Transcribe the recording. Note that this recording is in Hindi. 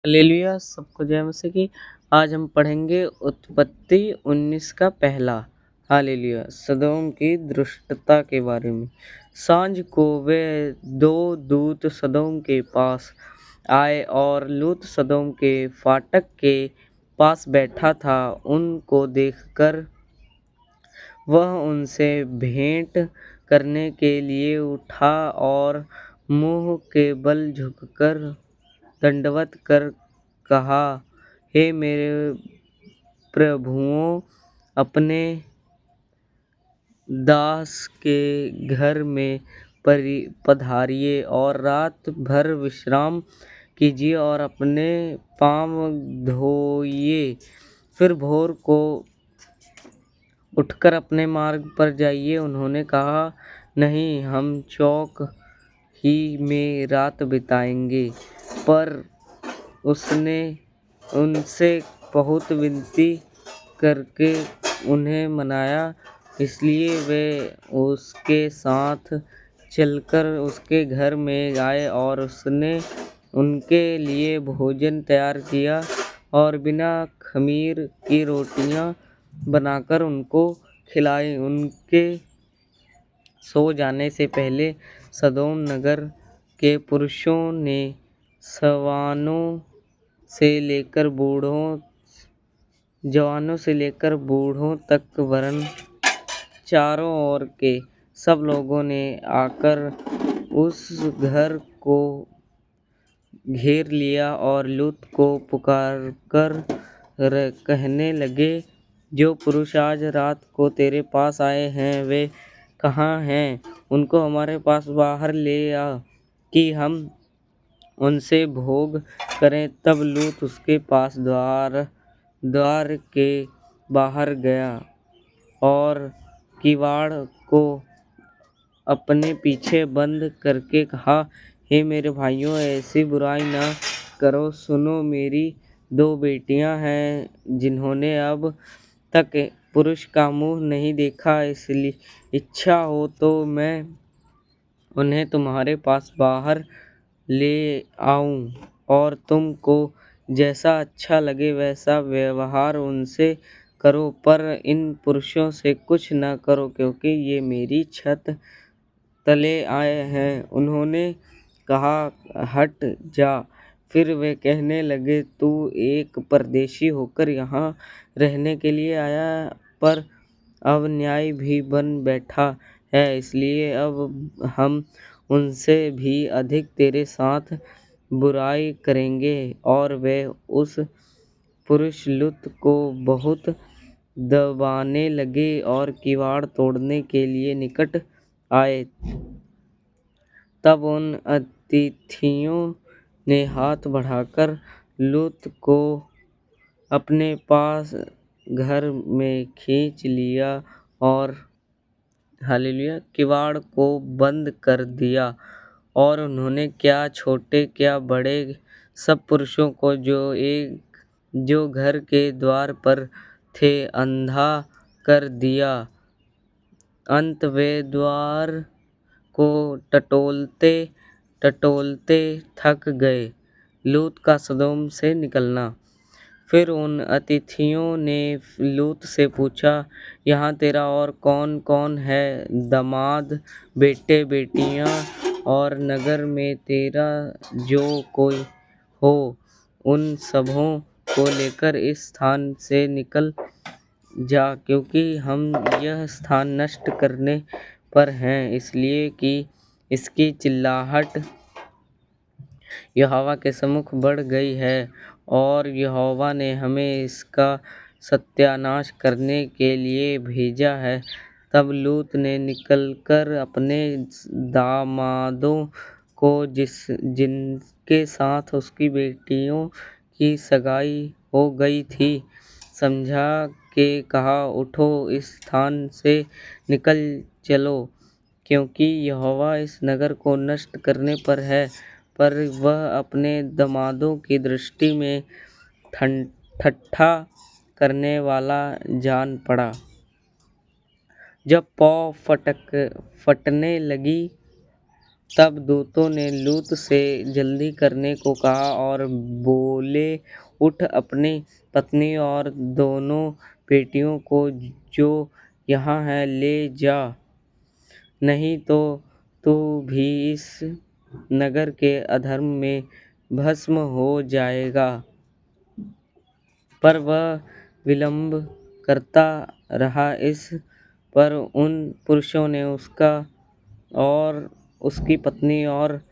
हालेलुया सबको जय मसीह की। आज हम पढ़ेंगे उत्पत्ति 19 का पहला। हालेलुया सदोम की दुष्टता के बारे में। सांझ को वे दो दूत सदोम के पास आए और लूत सदोम के फाटक के पास बैठा था। उनको देखकर वह उनसे भेंट करने के लिए उठा और मुंह के बल झुककर दंडवत कर कहा, हे मेरे प्रभुओं, अपने दास के घर में पधारिए और रात भर विश्राम कीजिए और अपने पाँव धोइए, फिर भोर को उठकर अपने मार्ग पर जाइए। उन्होंने कहा, नहीं, हम चौक ही में रात बिताएंगे। पर उसने उनसे बहुत विनती करके उन्हें मनाया, इसलिए वे उसके साथ चलकर उसके घर में आए और उसने उनके लिए भोजन तैयार किया और बिना खमीर की रोटियां बनाकर उनको खिलाई। उनके सो जाने से पहले सदोम नगर के पुरुषों ने जवानों से लेकर बूढ़ों तक वरन चारों ओर के सब लोगों ने आकर उस घर को घेर लिया और लूत को पुकारकर कहने लगे, जो पुरुष आज रात को तेरे पास आए हैं वे कहाँ हैं? उनको हमारे पास बाहर ले आ कि हम उनसे भोग करें। तब लूत उसके पास द्वार के बाहर गया और किवाड़ को अपने पीछे बंद करके कहा, हे मेरे भाइयों, ऐसी बुराई न करो। सुनो, मेरी दो बेटियां हैं जिन्होंने अब तक पुरुष का मुंह नहीं देखा, इसलिए इच्छा हो तो मैं उन्हें तुम्हारे पास बाहर ले आऊं और तुमको जैसा अच्छा लगे वैसा व्यवहार उनसे करो, पर इन पुरुषों से कुछ न करो, क्योंकि ये मेरी छत तले आए हैं। उन्होंने कहा, हट जा। फिर वे कहने लगे, तू एक परदेशी होकर यहाँ रहने के लिए आया, पर अब न्याय भी बन बैठा है, इसलिए अब हम उनसे भी अधिक तेरे साथ बुराई करेंगे। और वे उस पुरुष लूत को बहुत दबाने लगे और किवाड़ तोड़ने के लिए निकट आए। तब उन अतिथियों ने हाथ बढ़ाकर लूत को अपने पास घर में खींच लिया और हालेलुया किवाड़ को बंद कर दिया। और उन्होंने क्या छोटे क्या बड़े सब पुरुषों को जो घर के द्वार पर थे अंधा कर दिया। अंत वे द्वार को टटोलते टटोलते थक गए। लूत का सदोम से निकलना। फिर उन अतिथियों ने लूत से पूछा, यहाँ तेरा और कौन कौन है? दामाद, बेटे बेटियां और नगर में तेरा जो कोई हो, उन सबों को लेकर इस स्थान से निकल जा, क्योंकि हम यह स्थान नष्ट करने पर हैं, इसलिए कि इसकी चिल्लाहट यहोवा के सम्मुख बढ़ गई है और यहोवा ने हमें इसका सत्यानाश करने के लिए भेजा है। तब लूत ने निकलकर अपने दामादों को जिनके साथ उसकी बेटियों की सगाई हो गई थी समझा के कहा, उठो, इस स्थान से निकल चलो, क्योंकि यहोवा इस नगर को नष्ट करने पर है। पर वह अपने दामादों की दृष्टि में ठट्ठा करने वाला जान पड़ा। जब पौ फटने लगी तब दूतों ने लूत से जल्दी करने को कहा और बोले, उठ, अपनी पत्नी और दोनों बेटियों को जो यहाँ है ले जा, नहीं तो तू भी इस नगर के अधर्म में भस्म हो जाएगा। पर वह विलंब करता रहा। इस पर उन पुरुषों ने उसका और उसकी पत्नी और